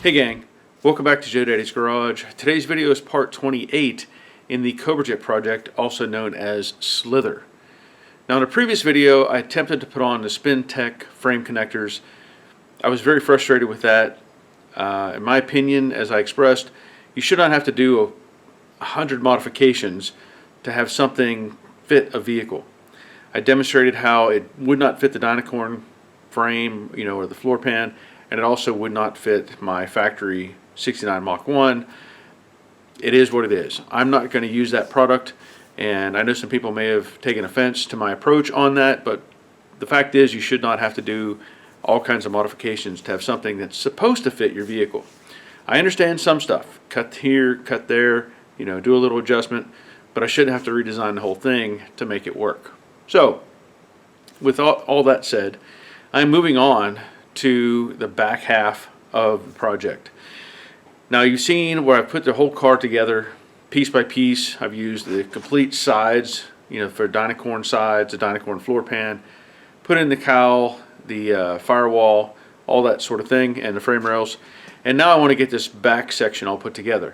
Hey gang, welcome back to Joe Daddy's Garage. Today's video is part 28 in the Cobra project, also known as Slither. Now in a previous video I attempted to put on the Spin Tech frame connectors. I was very frustrated with that. In my opinion, as I expressed, you should not have to do 100 modifications to have something fit a vehicle. I demonstrated how it would not fit the dynacorn frame, or the floor pan, and it also would not fit my factory 69 Mach 1. It is what it is. I'm not going to use that product, and I know some people may have taken offense to my approach on that, but the fact is you should not have to do all kinds of modifications to have something that's supposed to fit your vehicle. I understand some stuff, cut here, cut there, do a little adjustment, but I shouldn't have to redesign the whole thing to make it work. So with all that said, I'm moving on to the back half of the project. Now you've seen where I put the whole car together piece by piece. I've used the complete sides, for dynacorn sides, the dynacorn floor pan, put in the cowl, the firewall, all that sort of thing, and the frame rails. And now I want to get this back section all put together.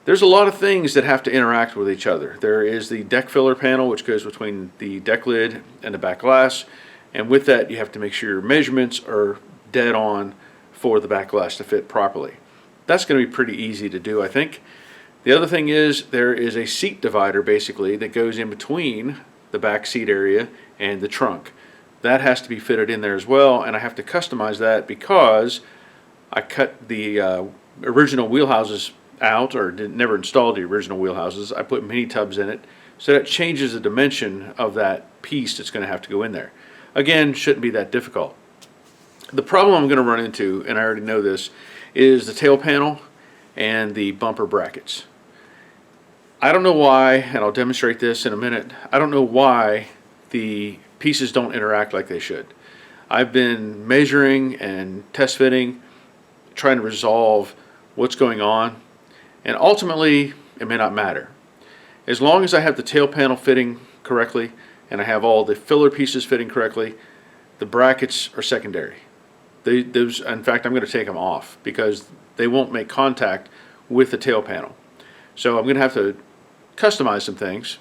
There's a lot of things that have to interact with each other. There is the deck filler panel, which goes between the deck lid and the back glass, and with that you have to make sure your measurements are dead on for the back glass to fit properly. That's going to be pretty easy to do, I think. The other thing is there is a seat divider basically that goes in between the back seat area and the trunk. That has to be fitted in there as well, and I have to customize that because I cut the original wheelhouses out, or never installed the original wheelhouses. I put mini tubs in it, so that changes the dimension of that piece that's going to have to go in there. Again, shouldn't be that difficult. The problem I'm going to run into, and I already know this, is the tail panel and the bumper brackets. I don't know why, and I'll demonstrate this in a minute, I don't know why the pieces don't interact like they should. I've been measuring and test fitting, trying to resolve what's going on, and ultimately it may not matter. As long as I have the tail panel fitting correctly and I have all the filler pieces fitting correctly, the brackets are secondary. Those, in fact, I'm going to take them off because they won't make contact with the tail panel. So I'm going to have to customize some things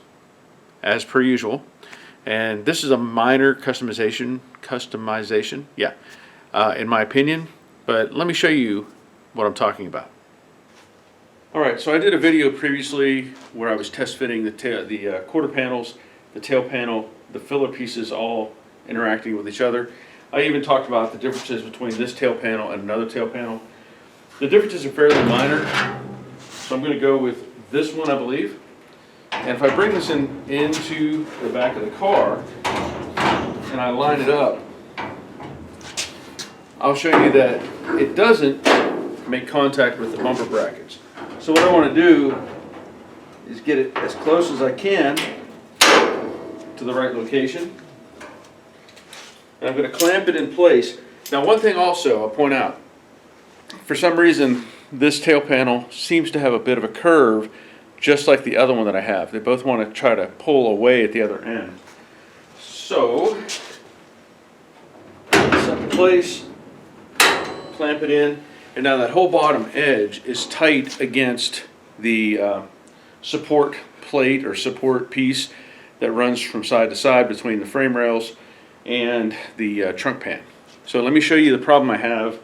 as per usual, and this is a minor customization, in my opinion, but let me show you what I'm talking about. Alright, so I did a video previously where I was test fitting the quarter panels, the tail panel, the filler pieces all interacting with each other. I even talked about the differences between this tail panel and another tail panel. The differences are fairly minor, so I'm going to go with this one, I believe. And if I bring this into the back of the car and I line it up, I'll show you that it doesn't make contact with the bumper brackets. So what I want to do is get it as close as I can to the right location. And I'm going to clamp it in place. Now one thing also I'll point out, for some reason this tail panel seems to have a bit of a curve just like the other one that I have. They both want to try to pull away at the other end. So, set in place, clamp it in, and now that whole bottom edge is tight against the support plate or support piece that runs from side to side between the frame rails and the trunk pan. So let me show you the problem I have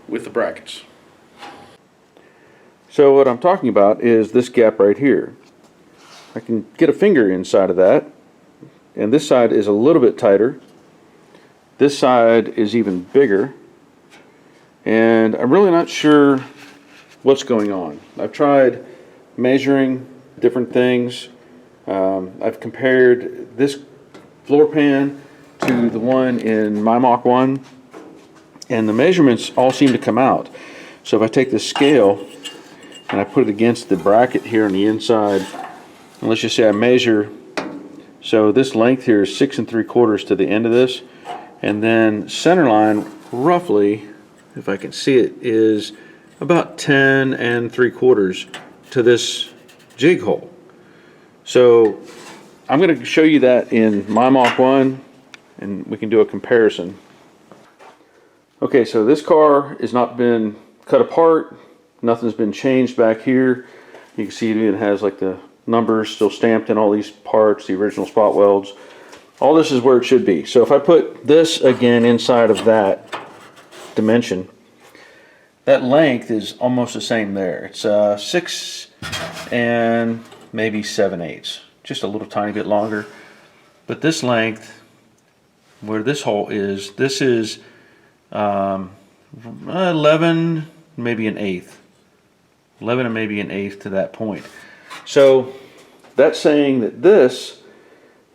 with the brackets. So what I'm talking about is this gap right here. I can get a finger inside of that, and this side is a little bit tighter. This side is even bigger, and I'm really not sure what's going on. I've tried measuring different things. I've compared this floor pan to the one in my Mach 1, and the measurements all seem to come out. So if I take the scale and I put it against the bracket here on the inside, and let's just say I measure, so this length here is 6 3/4 to the end of this, and then center line roughly, if I can see it, is about 10 3/4 to this jig hole. So I'm going to show you that in my Mach 1 and we can do a comparison. Okay, so this car has not been cut apart. Nothing's been changed back here. You can see it even has like the numbers still stamped in all these parts, the original spot welds. All this is where it should be. So if I put this again inside of that dimension, that length is almost the same there. It's 6 and maybe 7/8, just a little tiny bit longer. But this length, where this hole is, this is 11, maybe an eighth. 11 and maybe an eighth to that point. So that's saying that this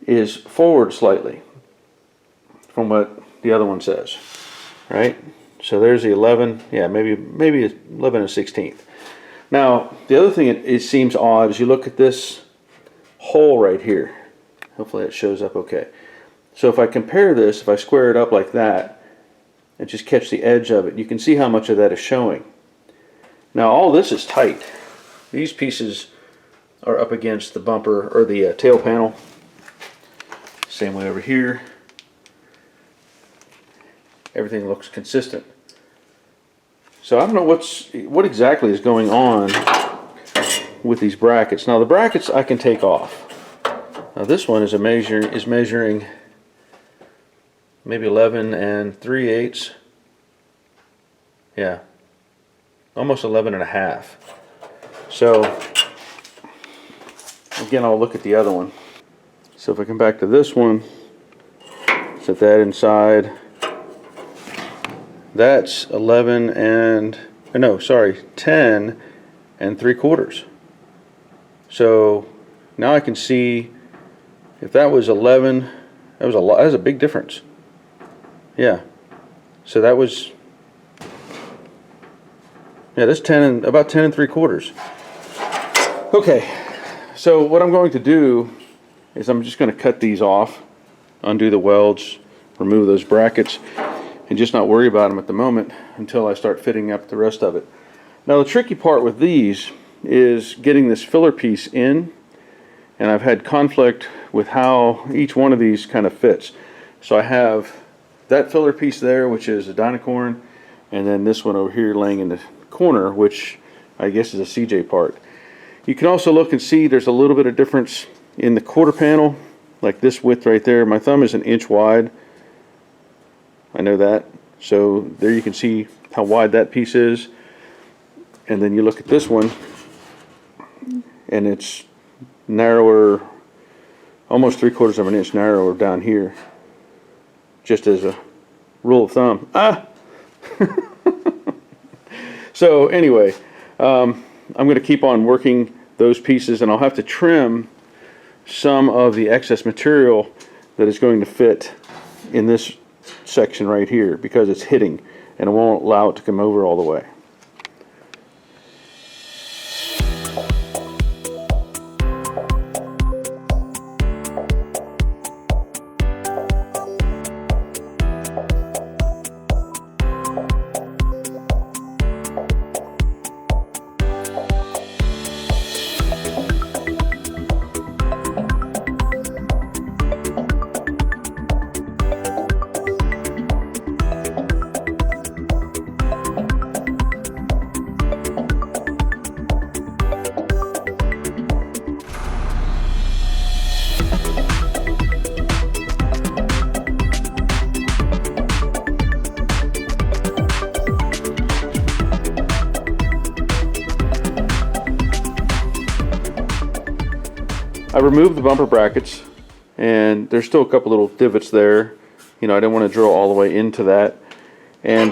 is forward slightly from what the other one says, right? So there's the 11, yeah, maybe 11 and 16th. Now, the other thing it seems odd is you look at this hole right here. Hopefully it shows up okay. So if I compare this, if I square it up like that and just catch the edge of it, you can see how much of that is showing. Now all this is tight. These pieces are up against the bumper or the tail panel. Same way over here. Everything looks consistent. So I don't know what exactly is going on with these brackets. Now the brackets I can take off. Now this one is measuring maybe 11 and 3/8. Yeah, almost 11 and a half. So again, I'll look at the other one. So if I come back to this one, set that inside. That's 11 and, no, sorry, 10 and 3/4. So now I can see if that was 11, that was a lot. That was a big difference. Yeah. So that was, yeah, that's 10 and about 10 and 3/4. Okay. So what I'm going to do is I'm just going to cut these off, undo the welds, remove those brackets, and just not worry about them at the moment until I start fitting up the rest of it. Now the tricky part with these is getting this filler piece in, and I've had conflict with how each one of these kind of fits. So I have that filler piece there, which is a dynacorn, and then this one over here laying in the corner, which I guess is a CJ part. You can also look and see there's a little bit of difference in the quarter panel, like this width right there. My thumb is an inch wide. I know that. So there you can see how wide that piece is. And then you look at this one, and it's narrower, almost 3/4 of an inch narrower down here, just as a rule of thumb. So anyway, I'm going to keep on working those pieces, and I'll have to trim some of the excess material that is going to fit in this section right here because it's hitting and it won't allow it to come over all the way. I removed the bumper brackets, and there's still a couple little divots there. You know, I didn't want to drill all the way into that. And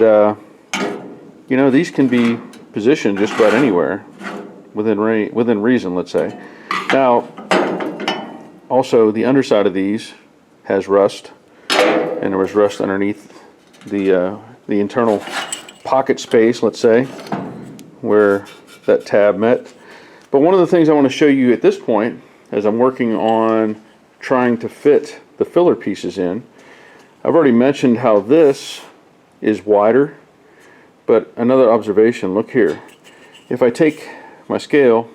you know, these can be positioned just about anywhere within reason, let's say. Now, also the underside of these has rust, and there was rust underneath the internal pocket space, let's say, where that tab met. But one of the things I want to show you at this point, as I'm working on trying to fit the filler pieces in, I've already mentioned how this is wider, but another observation, look here. If I take my scale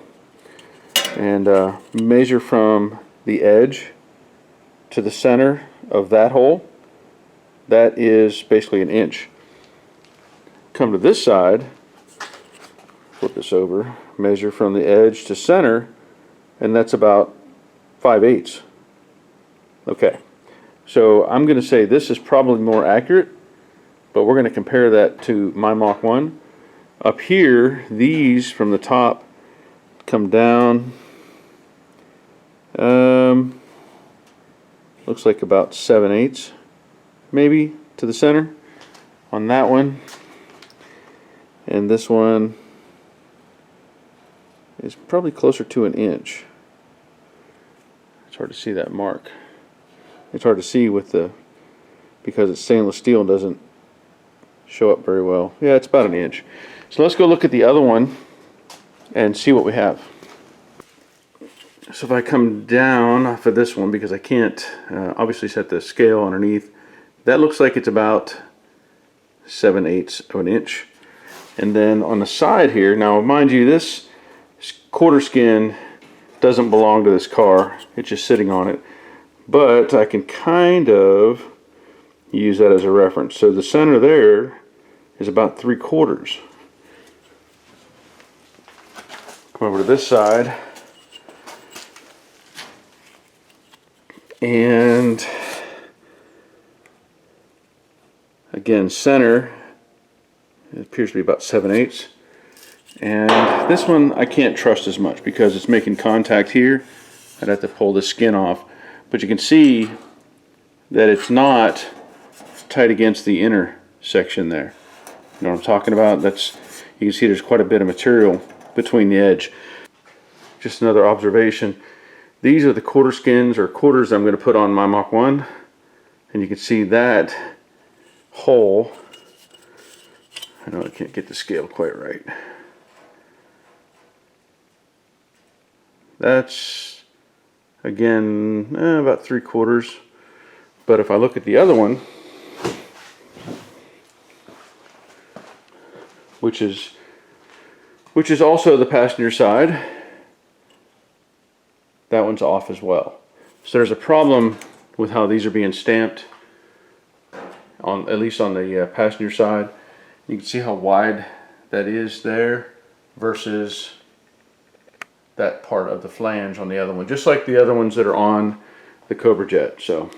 and measure from the edge to the center of that hole, that is basically an inch. Come to this side, flip this over, measure from the edge to center, and that's about 5/8. Okay, so I'm going to say this is probably more accurate, but we're going to compare that to my Mach 1. Up here, these from the top come down, looks like about 7/8 maybe to the center on that one, and this one is probably closer to 1 inch. It's hard to see that mark. It's hard to see with the, because it's stainless steel, doesn't show up very well. Yeah, it's about 1 inch. So let's go look at the other one and see what we have. So if I come down off of this one, because I can't obviously set the scale underneath, that looks like it's about 7/8 of an inch. And then on the side here, now mind you, this quarter skin doesn't belong to this car, it's just sitting on it, but I can kind of use that as a reference. So the center there is about 3/4. Come over to this side, and again, center, it appears to be about 7/8. And this one I can't trust as much because it's making contact here. I'd have to pull the skin off. But you can see that it's not tight against the inner section there. You know what I'm talking about? That's, you can see there's quite a bit of material between the edge. Just another observation. These are the quarter skins or quarters I'm going to put on my Mach 1. And you can see that hole. I know I can't get the scale quite right. That's, again, about 3/4. But if I look at the other one, which is also the passenger side, that one's off as well. So there's a problem with how these are being stamped, on at least on the passenger side. You can see how wide that is there versus that part of the flange on the other one, just like the other ones that are on the Cobra jet. So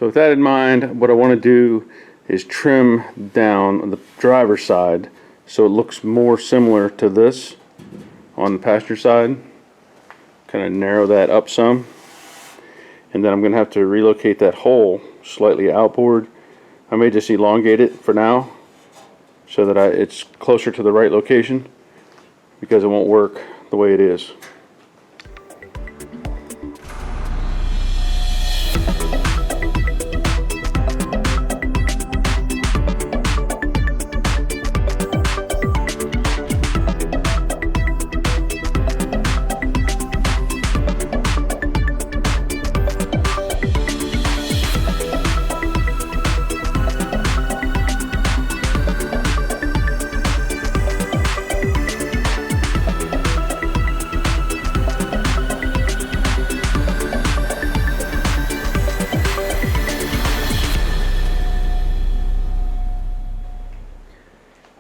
with that in mind, what I want to do is trim down on the driver's side so it looks more similar to this on the passenger side. Kind of narrow that up some, and then I'm going to have to relocate that hole slightly outboard. I may just elongate it for now so that it's closer to the right location, because it won't work the way it is.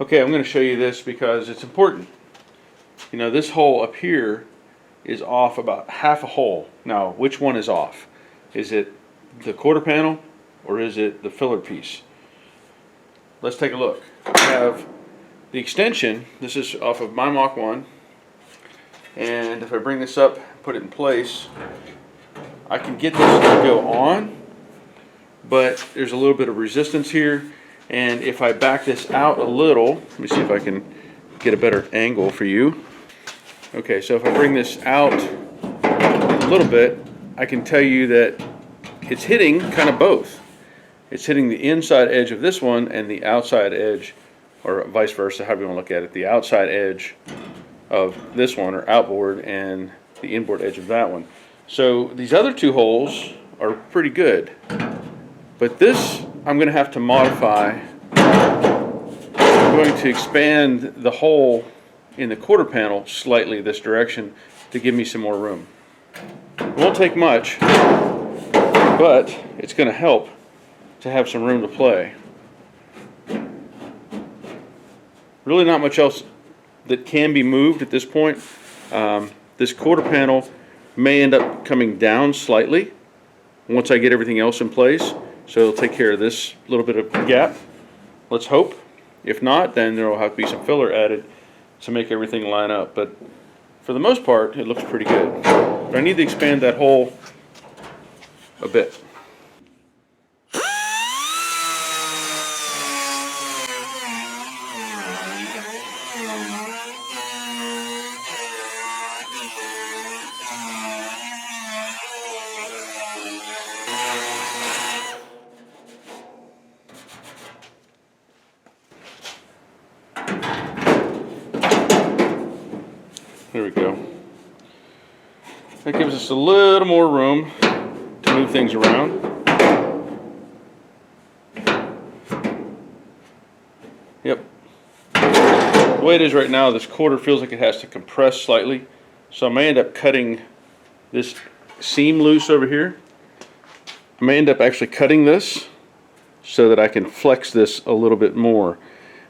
Okay, I'm going to show you this because it's important. You know, this hole up here is off about half a hole. Now, which one is off? Is it the quarter panel or is it the filler piece? Let's take a look. I have the extension. This is off of my Mach 1. And if I bring this up, put it in place, I can get this to go on, but there's a little bit of resistance here. And if I back this out a little, let me see if I can get a better angle for you. Okay, so if I bring this out a little bit, I can tell you that it's hitting kind of both. It's hitting the inside edge of this one and the outside edge, or vice versa, however you want to look at it, the outside edge of this one, or outboard, and the inboard edge of that one. So these other two holes are pretty good. But this, I'm going to have to modify. I'm going to expand the hole in the quarter panel slightly this direction to give me some more room. It won't take much, but it's going to help to have some room to play. really not much else that can be moved at this point. This quarter panel may end up coming down slightly once I get everything else in place. So it'll take care of this little bit of gap. Let's hope. If not, then there will have to be some filler added to make everything line up. But for the most part, it looks pretty good. But I need to expand that hole a bit. There we go. That gives us a little more room to move things around. Yep. The way it is right now, this quarter feels like it has to compress slightly. So I may end up cutting this seam loose over here. I may end up actually cutting this so that I can flex this a little bit more.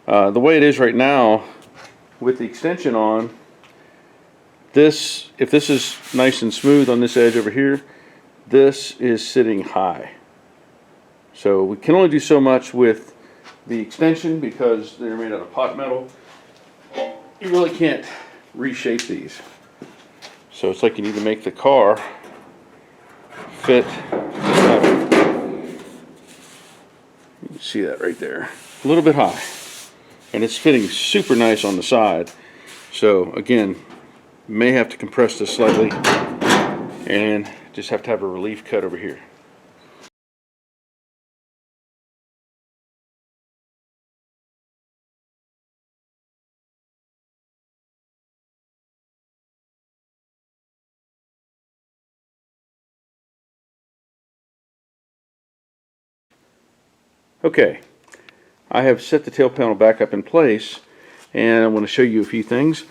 The way it is right now, with the extension on, if this is nice and smooth on this edge over here, this is sitting high. So we can only do so much with the extension because they're made out of pot metal. You really can't reshape these. So it's like you need to make the car fit. You can see that right there. A little bit high. And it's fitting super nice on the side. So again, may have to compress this slightly and just have to have a relief cut over here. Okay, I have set the tail panel back up in place, and I want to show you a few things.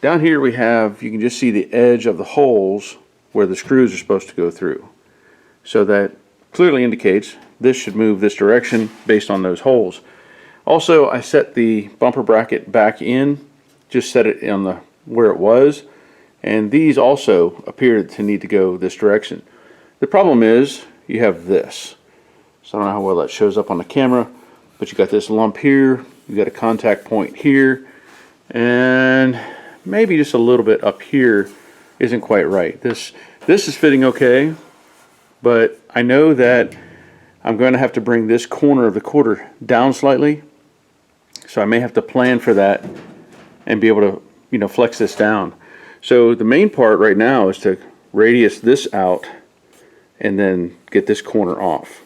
Down here we have, you can just see the edge of the holes where the screws are supposed to go through. So that clearly indicates this should move this direction based on those holes. Also, I set the bumper bracket back in, just set it on the where it was, and these also appear to need to go this direction. The problem is you have this. So I don't know how well that shows up on the camera, but you got this lump here, you got a contact point here, and maybe just a little bit up here isn't quite right. This is fitting okay, but I know that I'm going to have to bring this corner of the quarter down slightly, so I may have to plan for that and be able to, you know, flex this down. So the main part right now is to radius this out and then get this corner off.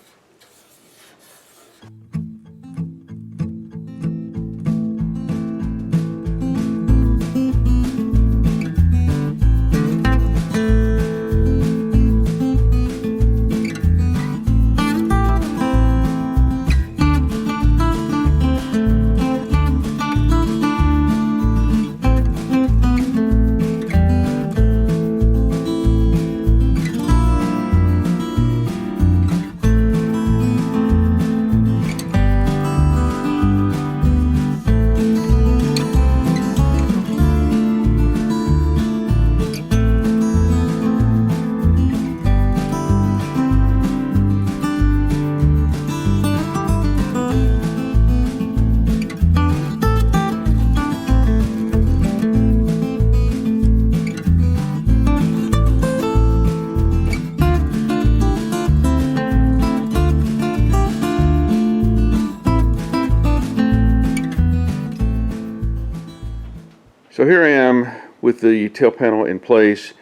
So here I am with the tail panel in place,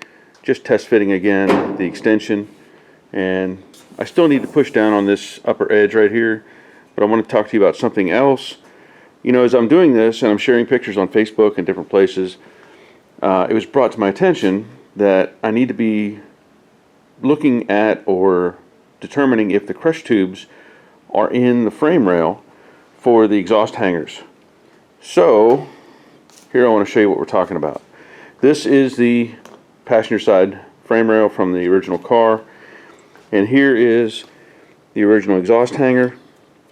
just test fitting again the extension, and I still need to push down on this upper edge right here, but I want to talk to you about something else. You know, as I'm doing this and I'm sharing pictures on Facebook and different places, it was brought to my attention that I need to be looking at or determining if the crush tubes are in the frame rail for the exhaust hangers. So here I want to show you what we're talking about. This is the passenger side frame rail from the original car, and here is the original exhaust hanger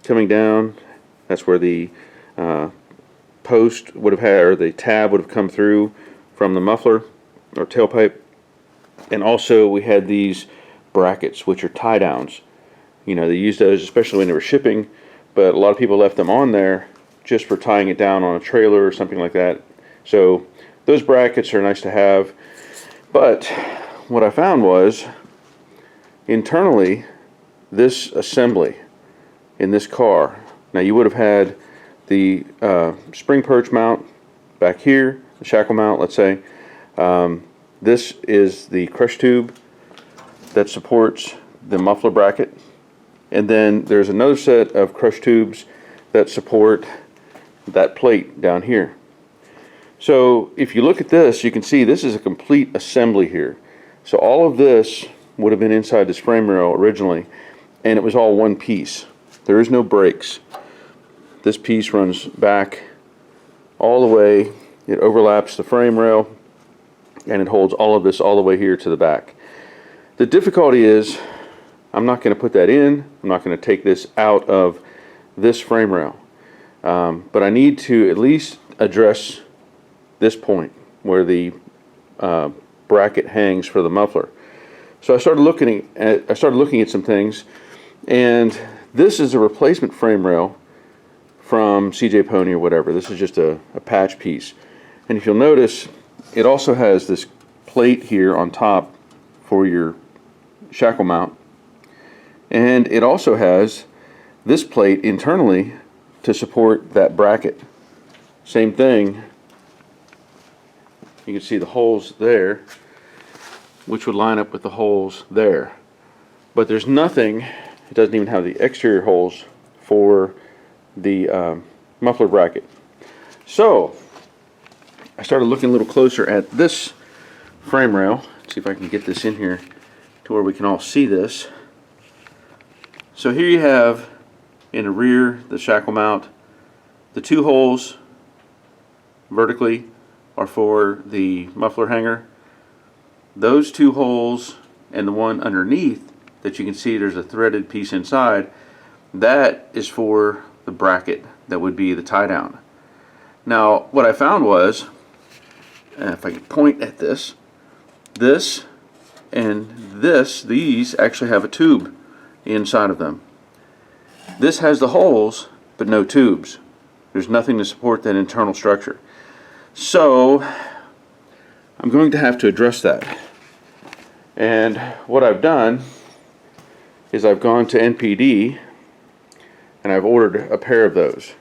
coming down. That's where the post would have had, or the tab would have come through from the muffler or tailpipe. And also we had these brackets, which are tie downs. You know, they used those especially when they were shipping, but a lot of people left them on there just for tying it down on a trailer or something like that. So those brackets are nice to have. But what I found was, internally, this assembly in this car, now you would have had the spring perch mount back here, the shackle mount, let's say. This is the crush tube that supports the muffler bracket. And then there's another set of crush tubes that support that plate down here. So if you look at this, you can see this is a complete assembly here. So all of this would have been inside this frame rail originally, and it was all one piece. There is no brakes. This piece runs back all the way. It overlaps the frame rail, and it holds all of this all the way here to the back. The difficulty is, I'm not going to put that in. I'm not going to take this out of this frame rail. But I need to at least address this point where the bracket hangs for the muffler. So I started looking at some things, and this is a replacement frame rail from CJ Pony or whatever. This is just a patch piece. And if you'll notice, it also has this plate here on top for your shackle mount. And it also has this plate internally to support that bracket. Same thing. You can see the holes there, which would line up with the holes there. But there's nothing, it doesn't even have the exterior holes for the muffler bracket. So I started looking a little closer at this frame rail. Let's see if I can get this in here to where we can all see this. So here you have in the rear the shackle mount. The two holes vertically are for the muffler hanger. Those two holes and the one underneath that you can see there's a threaded piece inside, that is for the bracket that would be the tie down. Now what I found was, if I can point at this and this, these actually have a tube inside of them. This has the holes but no tubes. There's nothing to support that internal structure. So I'm going to have to address that. And what I've done is I've gone to NPD and I've ordered a pair of those.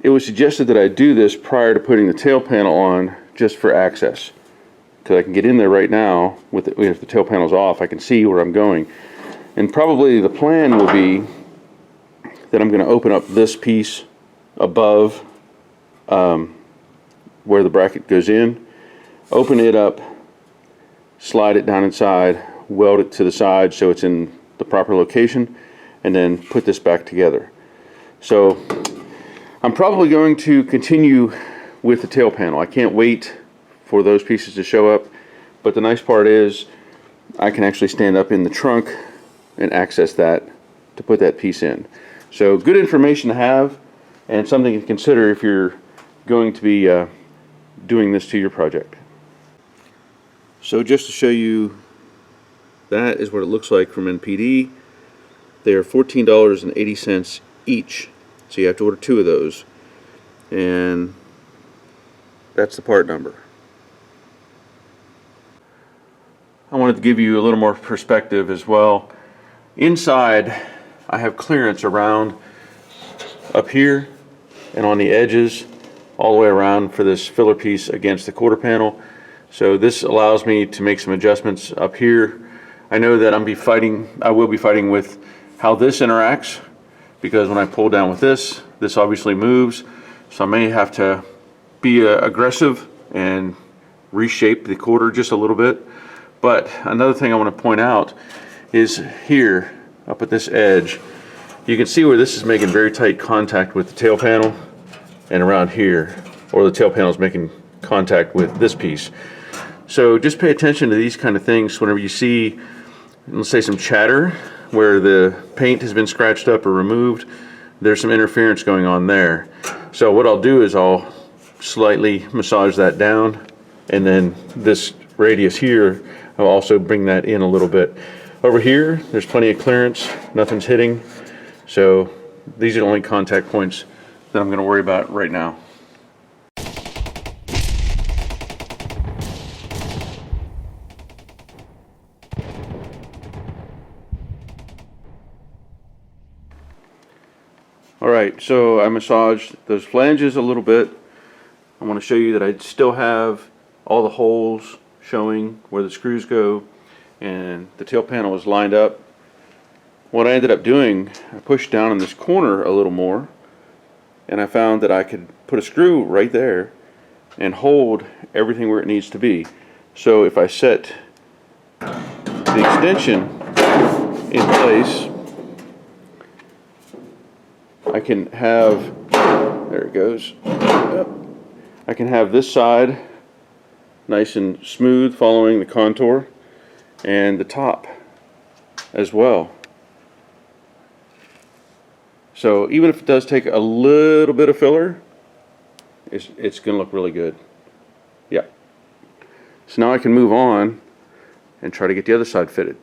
It was suggested that I do this prior to putting the tail panel on, just for access, because I can get in there right now with it, if the tail panel's off. I can see where I'm going. And probably the plan will be that I'm going to open up this piece above where the bracket goes in, open it up, slide it down inside, weld it to the side so it's in the proper location, and then put this back together. So I'm probably going to continue with the tail panel. I can't wait for those pieces to show up, but the nice part is I can actually stand up in the trunk and access that to put that piece in. So good information to have, and something to consider if you're going to be doing this to your project. So just to show you, that is what it looks like from NPD. They are $14.80 each, so you have to order two of those, and that's the part number. I wanted to give you a little more perspective as well. Inside I have clearance around up here and on the edges all the way around for this filler piece against the quarter panel. So this allows me to make some adjustments up here. I know that I will be fighting with how this interacts, because when I pull down with this obviously moves, so I may have to be aggressive and reshape the quarter just a little bit. But another thing I want to point out is here up at this edge, you can see where this is making very tight contact with the tail panel, and around here, or the tail panel is making contact with this piece. So just pay attention to these kind of things whenever you see, let's say, some chatter where the paint has been scratched up or removed. there's some interference going on there. So what I'll do is I'll slightly massage that down, and then this radius here, I'll also bring that in a little bit. Over here, there's plenty of clearance, nothing's hitting. So these are the only contact points that I'm going to worry about right now. Alright, so I massaged those flanges a little bit. I want to show you that I still have all the holes showing where the screws go, and the tail panel is lined up. What I ended up doing, I pushed down in this corner a little more, and I found that I could put a screw right there and hold everything where it needs to be. So if I set the extension in place, I can have, there it goes, I can have this side nice and smooth following the contour, and the top as well. So even if it does take a little bit of filler, it's going to look really good. Yeah. So now I can move on and try to get the other side fitted.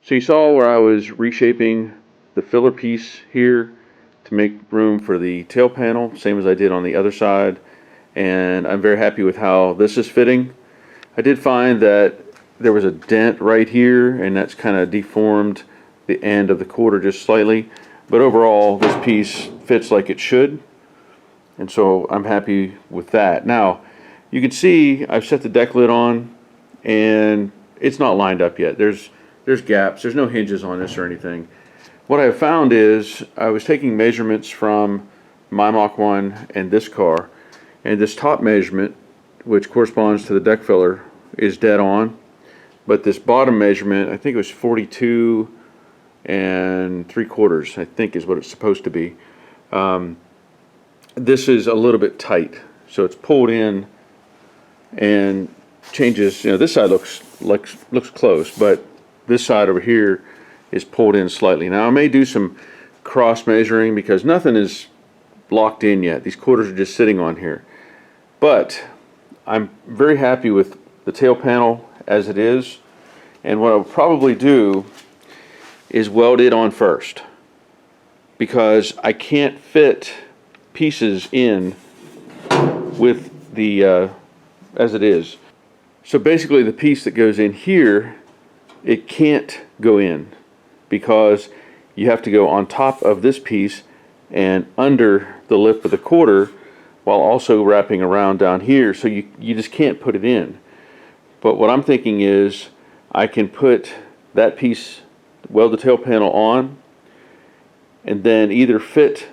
So you saw where I was reshaping the filler piece here to make room for the tail panel, same as I did on the other side, and I'm very happy with how this is fitting. I did find that there was a dent right here, and that's kind of deformed the end of the quarter just slightly, but overall this piece fits like it should, and so I'm happy with that. Now you can see I've set the deck lid on, and it's not lined up yet. There's gaps, there's no hinges on this or anything. What I found is I was taking measurements from my Mach 1 and this car, and this top measurement, which corresponds to the deck filler, is dead on, but this bottom measurement, I think it was 42 3/4, I think is what it's supposed to be. This is a little bit tight, so it's pulled in and changes. You know, this side looks close, but this side over here is pulled in slightly. Now I may do some cross measuring because nothing is locked in yet. These quarters are just sitting on here, but I'm very happy with the tail panel as it is, and what I'll probably do is weld it on first, because I can't fit pieces in with the as it is. So basically the piece that goes in here, it can't go in because you have to go on top of this piece and under the lip of the quarter while also wrapping around down here, so you just can't put it in. But what I'm thinking is I can put that piece, weld the tail panel on, and then either fit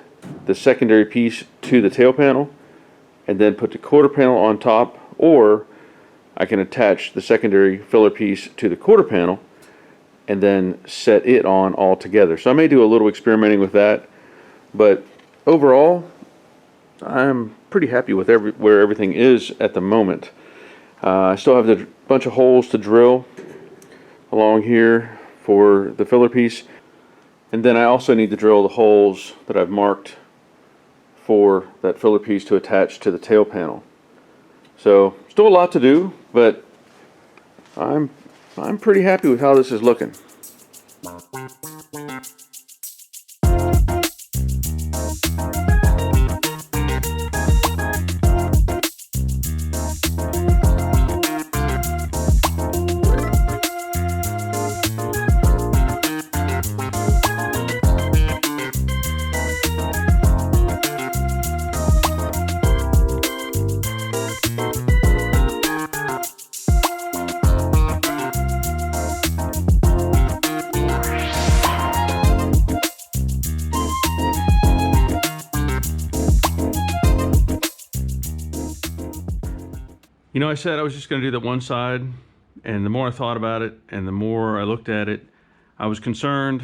the secondary piece to the tail panel and then put the quarter panel on top, or I can attach the secondary filler piece to the quarter panel and then set it on all together. So I may do a little experimenting with that, but overall I'm pretty happy with where everything is at the moment. I still have a bunch of holes to drill along here for the filler piece, and then I also need to drill the holes that I've marked for that filler piece to attach to the tail panel. So still a lot to do, but I'm pretty happy with how this is looking. You know, I said I was just going to do the one side, and the more I thought about it and the more I looked at it, I was concerned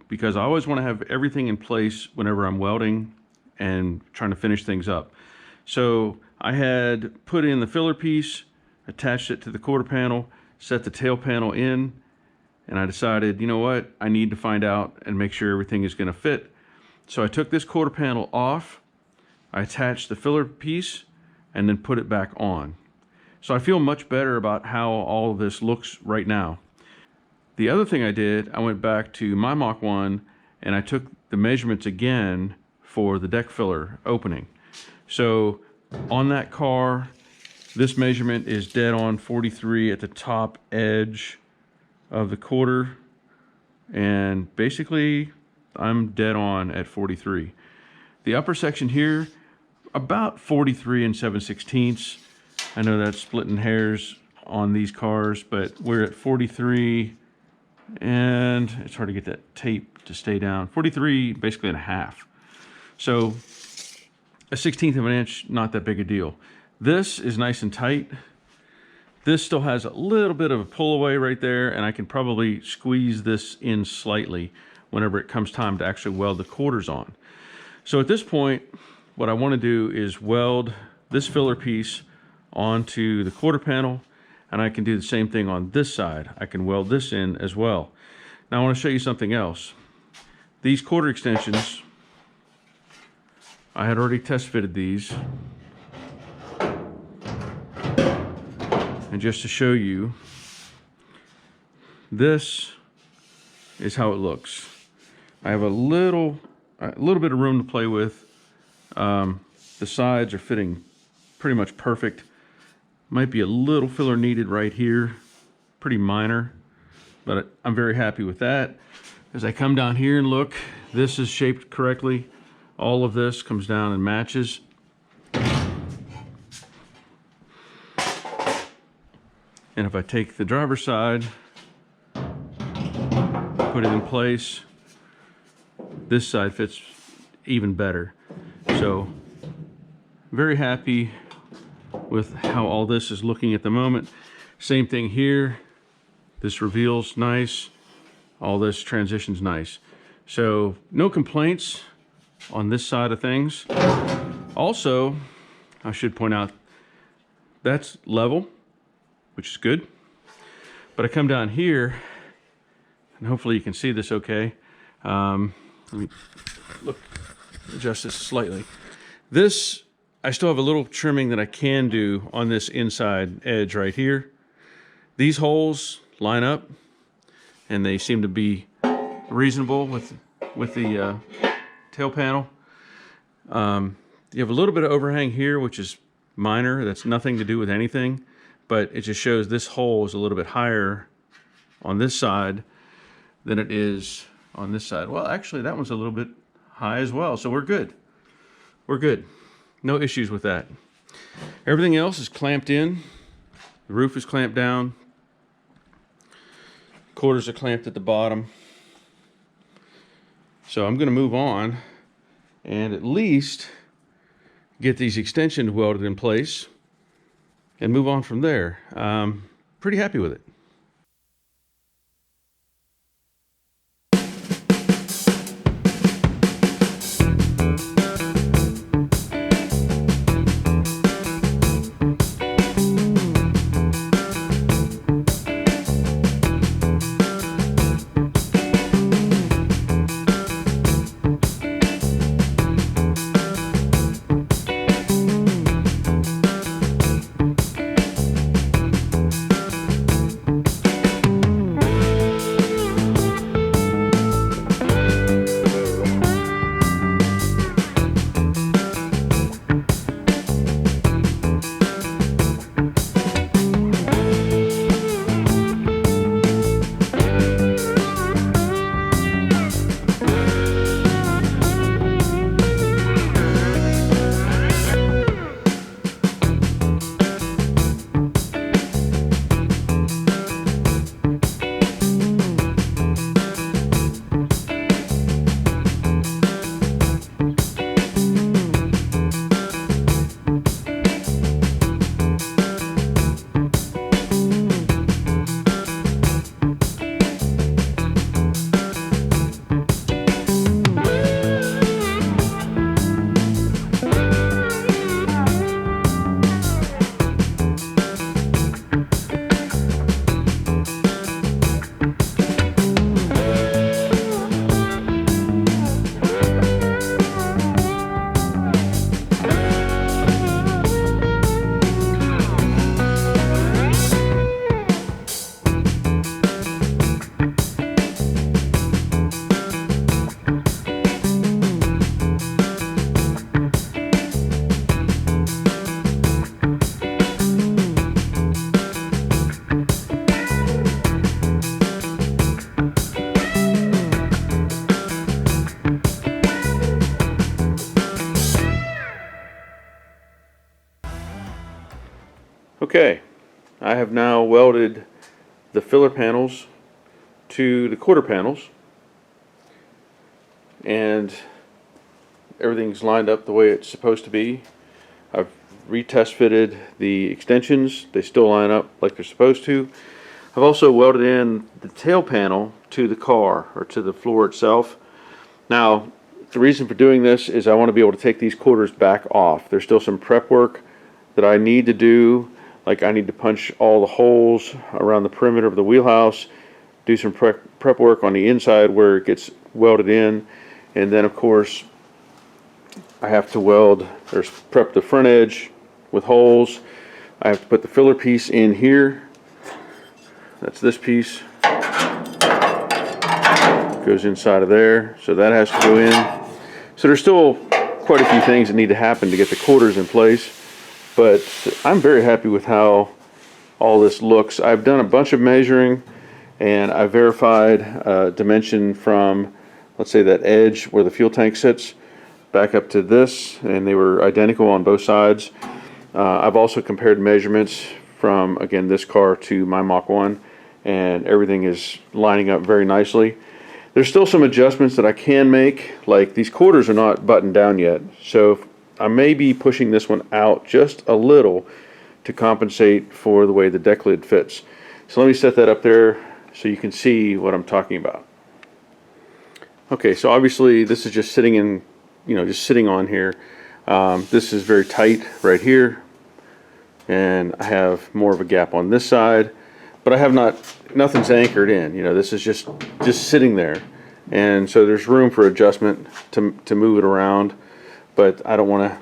because I always want to have everything in place whenever I'm welding and trying to finish things up. So I had put in the filler piece, attached it to the quarter panel, set the tail panel in, and I decided, you know what, I need to find out and make sure everything is going to fit. So I took this quarter panel off, I attached the filler piece, and then put it back on. So I feel much better about how all of this looks right now. The other thing I did, I went back to my Mach 1 and I took the measurements again for the deck filler opening. So on that car, this measurement is dead on 43 at the top edge of the quarter, and basically I'm dead on at 43. The upper section here, about 43 and 7/16. I know that's splitting hairs on these cars, but we're at 43, and it's hard to get that tape to stay down. 43 basically and a half. So a 1/16 of an inch, not that big a deal. This is nice and tight. This still has a little bit of a pull away right there, and I can probably squeeze this in slightly whenever it comes time to actually weld the quarters on. So at this point, what I want to do is weld this filler piece onto the quarter panel, and I can do the same thing on this side. I can weld this in as well. Now I want to show you something else. These quarter extensions, I had already test fitted these, and just to show you, this is how it looks. I have a little bit of room to play with. The sides are fitting pretty much perfect. Might be a little filler needed right here, pretty minor, but I'm very happy with that. As I come down here and look, this is shaped correctly. All of this comes down and matches. And if I take the driver's side, put it in place, this side fits even better. So very happy with how all this is looking at the moment. Same thing here. This reveals nice. All this transitions nice. So no complaints on this side of things. Also, I should point out that's level, which is good. But I come down here, and hopefully you can see this okay. Let me adjust this slightly. This, I still have a little trimming that I can do on this inside edge right here. These holes line up, and they seem to be reasonable with the tail panel. You have a little bit of overhang here, which is minor. That's nothing to do with anything, but it just shows this hole is a little bit higher on this side than it is on this side. Well, actually, that one's a little bit high as well, so we're good. We're good. No issues with that. Everything else is clamped in. The roof is clamped down. Quarters are clamped at the bottom. So I'm going to move on and at least get these extensions welded in place and move on from there. Pretty happy with it. Okay, I have now welded the filler panels to the quarter panels, and everything's lined up the way it's supposed to be. I've retest fitted the extensions. They still line up like they're supposed to. I've also welded in the tail panel to the car, or to the floor itself. Now, the reason for doing this is I want to be able to take these quarters back off. There's still some prep work that I need to do. Like, I need to punch all the holes around the perimeter of the wheelhouse, do some prep work on the inside where it gets welded in, and then of course I have to weld or prep the front edge with holes. I have to put the filler piece in here. That's this piece. Goes inside of there, so that has to go in. So there's still quite a few things that need to happen to get the quarters in place, but I'm very happy with how all this looks. I've done a bunch of measuring, and I verified dimension from, let's say, that edge where the fuel tank sits back up to this, and they were identical on both sides. I've also compared measurements from, again, this car to my Mach 1, and everything is lining up very nicely. There's still some adjustments that I can make, like these quarters are not buttoned down yet, so I may be pushing this one out just a little to compensate for the way the deck lid fits. So let me set that up there so you can see what I'm talking about. Okay, so obviously this is just sitting in, just sitting on here. This is very tight right here, and I have more of a gap on this side, but I have nothing's anchored in. This is just sitting there, and so there's room for adjustment to move it around. But I don't want to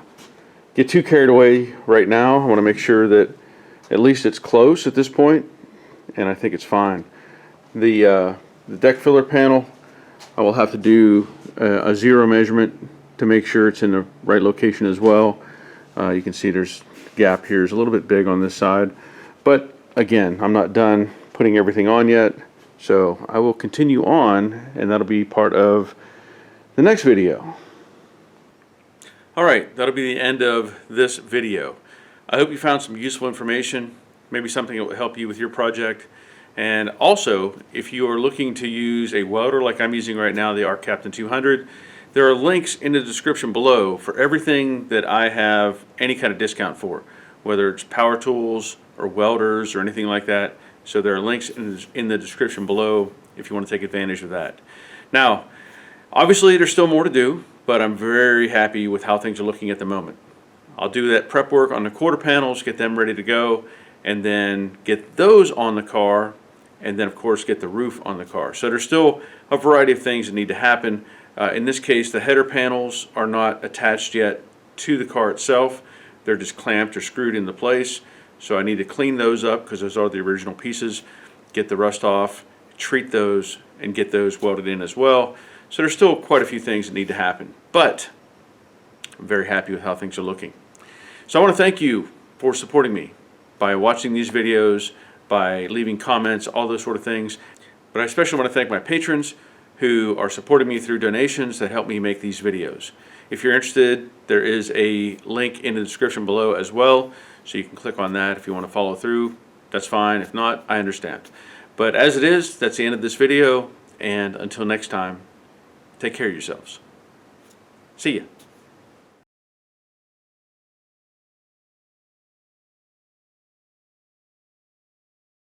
get too carried away right now. I want to make sure that at least it's close at this point, and I think it's fine. The deck filler panel, I will have to do a zero measurement to make sure it's in the right location as well. You can see there's a gap here. It's a little bit big on this side, but again, I'm not done putting everything on yet, so I will continue on, and that'll be part of the next video. Alright, that'll be the end of this video. I hope you found some useful information, maybe something that will help you with your project. And also, if you are looking to use a welder like I'm using right now, the Arc Captain 200, there are links in the description below for everything that I have any kind of discount for, whether it's power tools or welders or anything like that. So there are links in the description below if you want to take advantage of that. Now, obviously there's still more to do, but I'm very happy with how things are looking at the moment. I'll do that prep work on the quarter panels, get them ready to go, and then get those on the car, and then of course get the roof on the car. So there's still a variety of things that need to happen. In this case, the header panels are not attached yet to the car itself. They're just clamped or screwed into place. So I need to clean those up because those are the original pieces, get the rust off, treat those, and get those welded in as well. So there's still quite a few things that need to happen, but I'm very happy with how things are looking. So I want to thank you for supporting me by watching these videos, by leaving comments, all those sort of things. But I especially want to thank my patrons who are supporting me through donations that help me make these videos. If you're interested, there is a link in the description below as well, so you can click on that if you want to follow through. That's fine. If not, I understand. But as it is, that's the end of this video, and until next time, take care of yourselves. See ya.